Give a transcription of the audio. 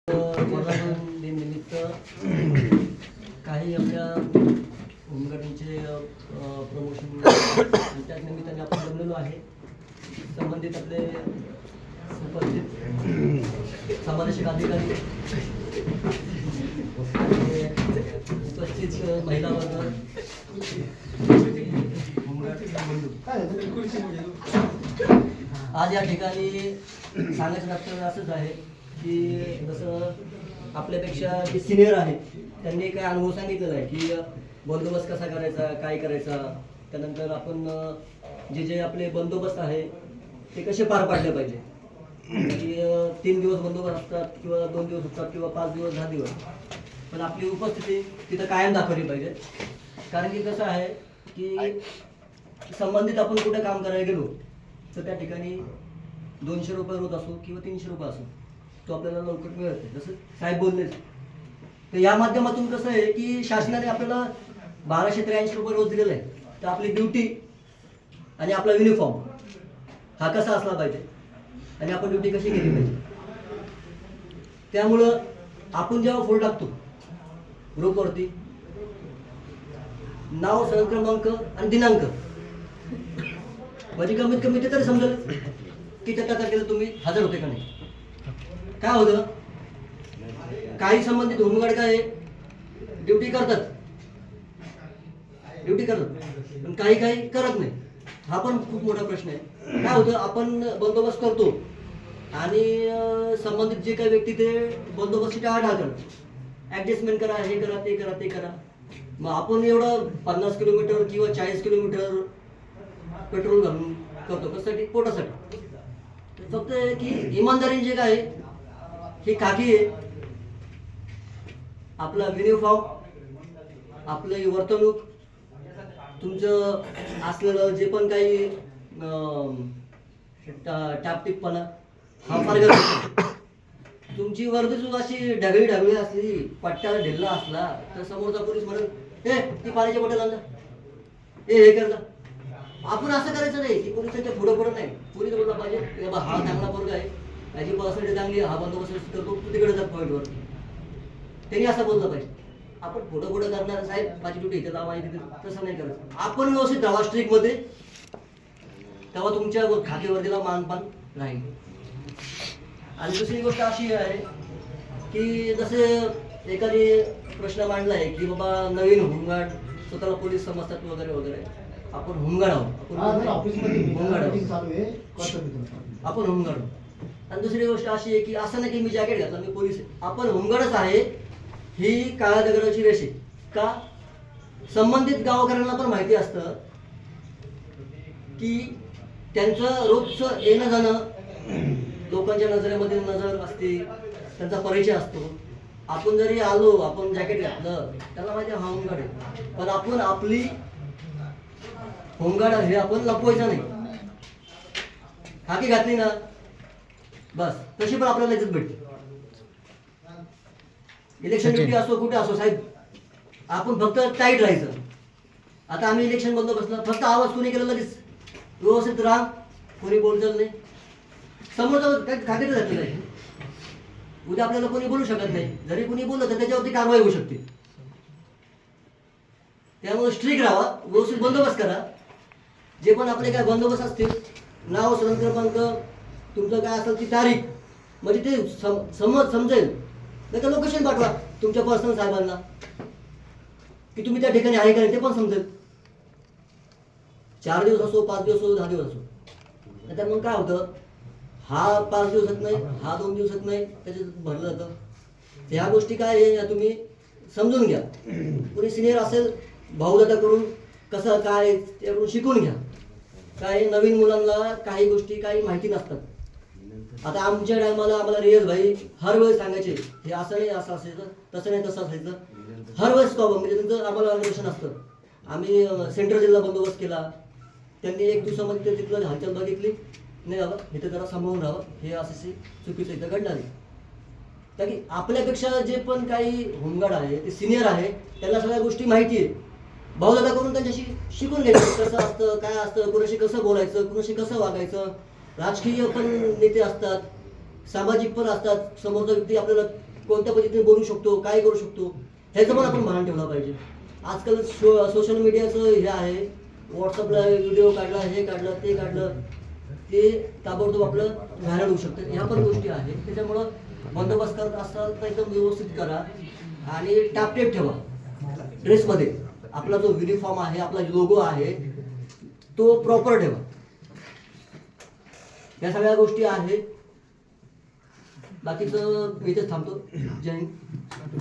वर्धापन दिन निमित्त काही आपल्या होमगार्डचे प्रमोशन त्याच निमित्ताने आपण जमलेलो आहे. संबंधित आपले उपस्थित समावेशक अधिकारी, उपस्थित महिला वर्ग, आज या ठिकाणी सांगायचं तात्पर्य असंच आहे की जसं आपल्यापेक्षा जे सिनियर आहेत त्यांनी काय अनुभव सांगितलेला आहे की बंदोबस्त कसा करायचा, काय करायचा, त्यानंतर आपण जे आपले बंदोबस्त आहे ते कसे पार पाडले पाहिजे. की 3 दिवस बंदोबस्त असतात किंवा 2 दिवस असतात किंवा 5 दिवस 10 दिवस, पण आपली उपस्थिती तिथं कायम दाखवली पाहिजे. कारण की कसं आहे की संबंधित आपण कुठे काम करायला गेलो तर त्या ठिकाणी 200 रुपये रोज असो किंवा 300 रुपये असो तो आपल्याला लवकर मिळत नाही. जसं साहेब बोललेच, तर या माध्यमातून कसं आहे की शासनाने आपल्याला 1283 रुपये रोज दिलेला आहे. तर आपली ड्युटी आणि आपला युनिफॉर्म हा कसा असला पाहिजे आणि आपण ड्युटी कशी केली पाहिजे. त्यामुळं आपण जेव्हा फोन टाकतो ग्रुपवरती नाव, सहक्रमांक आणि दिनांक, म्हणजे कमीत कमी ते तरी समजेल की त्या तारखेला तुम्ही हजर होते का नाही. काय होतं, काही संबंधित होमगार्ड काय ड्युटी करतात पण काही करत नाही. हा पण खूप मोठा प्रश्न आहे. काय होतं, आपण बंदोबस्त करतो आणि संबंधित जे काही व्यक्ती ते बंदोबस्तीची आढावा करतात, ऍडजस्टमेंट करा, हे करा, ते करा, ते करा. मग आपण एवढं 50 किलोमीटर किंवा 40 किलोमीटर पेट्रोल घालून करतो कशासाठी, पोटासाठी. फक्त की इमानदारी जे काय ही खाकी आहे, आपला युनिफॉर्म, आपलं वर्तणूक, तुमचं असलेलं जे पण काही टापटीपणा हा फार गरजेचा. तुमची वर्दी अशी ढगळी असली, पट्ट्याला ढिल्ला असला तर समोरचा पोलीस म्हणत हे ती पाण्याची बॉटल आणला, हे करता. आपण असं करायचं नाही की पोलिसांच्या पुढं नाही. पोलीस बोलला पाहिजे बाबा हा चांगला पोरगा आहे, याची पर्सनॅलिटी चांगली, हा बंदोबस्त करतो, तू तिकडे जात पॉईंटवर. त्यांनी असं बोललं पाहिजे. आपण पुढं करणार, साहेब माझी ड्युटी इथे लावा, तसं नाही करायचं. आपण व्यवस्थित राहा स्ट्रिक मध्ये, तेव्हा तुमच्या खातेवर्दीला मानपान राहील. आणि दुसरी गोष्ट अशी आहे की जसे एखादी प्रश्न मांडला आहे की बाबा नवीन होमगार्ड स्वतःला पोलीस समजतात वगैरे वगैरे. आपण होमगार्ड आहोत, आपण होमगार्ड. आणि दुसरी गोष्ट अशी आहे की असं नाही की मी जॅकेट घातलं मी पोलीस आहे. आपण होमगार्डच आहे. ही काळ्या दगडाची रेष आहे. का संबंधित गावकऱ्यांना पण माहिती असतं की त्यांचं रोजचं येणं जाणं, लोकांच्या नजरेमध्ये नजर असते, त्यांचा परिचय असतो. आपण जरी आलो, आपण जॅकेट घातलं, त्याला माहिती आहे हा होमगार्ड आहे. पण आपण आपली होमगार्ड हे आपण लपवायचं नाही. खाकी घातली ना बस, तशी पण आपल्याला इज्जत भेटते. इलेक्शन ड्युटी असो, कुठे असो, साहेब आपण फक्त टाईट राहायचं. आता आम्ही इलेक्शन बंदोबस्तला फक्त आवाज कोणी केला लगेच व्यवस्थित राहा, कोणी बोलत नाही. समोरचा काही खात्यात घातलेलं आहे, उद्या आपल्याला कोणी बोलू शकत नाही. जरी कोणी बोललं तर त्याच्यावरती कारवाई होऊ शकते. त्यामुळे स्ट्रिक्ट राहा, व्यवस्थित बंदोबस्त करा. जे पण आपले काय बंदोबस्त असतील, नाव, क्रमांक, तुमचं काय असेल ती तारीख, म्हणजे ते समजेल. नाही तर लोकेशन पाठवा तुमच्या पर्सनल साहेबांना की तुम्ही त्या ठिकाणी आहे का नाही, ते पण समजेल. 4 दिवस असो, 5 दिवस असो, 10 दिवस असो. नाहीतर मग काय होतं, हा 5 दिवसात नाही, हा 2 दिवसात नाही, त्याच्यात भरलं जातं. ह्या गोष्टी काय आहे तुम्ही समजून घ्या. कोणी सिनियर असेल भाऊदादा करून कसं काय त्याकडून शिकून घ्या. काय नवीन मुलांना काही गोष्टी काही माहिती नसतात. आता आमच्या टायमाला आम्हाला रियाज भाई हर वेळेस सांगायचे हे असं नाही, असं असायचं, तसं नाही, तसं असायचं. हर वेळेस प्रॉब्लेम म्हणजे त्यांचं आम्हाला ऑर्गनायझेशन असतं. आम्ही सेंट्रल जेलला बंदोबस्त केला. त्यांनी 1 दिवसामध्ये तिथलं हालचाल बघितली, नाही बाबा इथं जरा सांभाळून राहावं, हे असं चुकीचं इथं घडणार आहे. तर की आपल्यापेक्षा जे पण काही होमगार्ड आहे ते सिनियर आहे, त्यांना सगळ्या गोष्टी माहिती आहे. भाऊदादा करून त्यांच्याशी शिकून घ्यायचं कसं असतं, काय असतं, कोणाशी कसं बोलायचं, कोणाशी कसं वागायचं. राजकीय पण नेते असतात, सामाजिक पण असतात. समोरचा व्यक्ती आपल्याला कोणत्या पद्धतीने बोलू शकतो, काय करू शकतो, ह्याचं पण आपण भान ठेवलं पाहिजे. आजकाल सोशल मीडियाचं हे आहे, व्हॉट्सअपला व्हिडिओ काढला, हे काढलं, ते काढलं, ते ताबडतोब आपलं व्हायरल होऊ शकतं. ह्या पण गोष्टी आहेत. त्याच्यामुळं बंदोबस्त करत असाल तर एकदम व्यवस्थित करा आणि टापटेप ठेवा ड्रेसमध्ये. आपला जो युनिफॉर्म आहे, आपला लोगो आहे, तो प्रॉपर ठेवा. या सगळ्या गोष्टी आहेत. बाकीचं मी इथेच थांबतो. जय हिंद.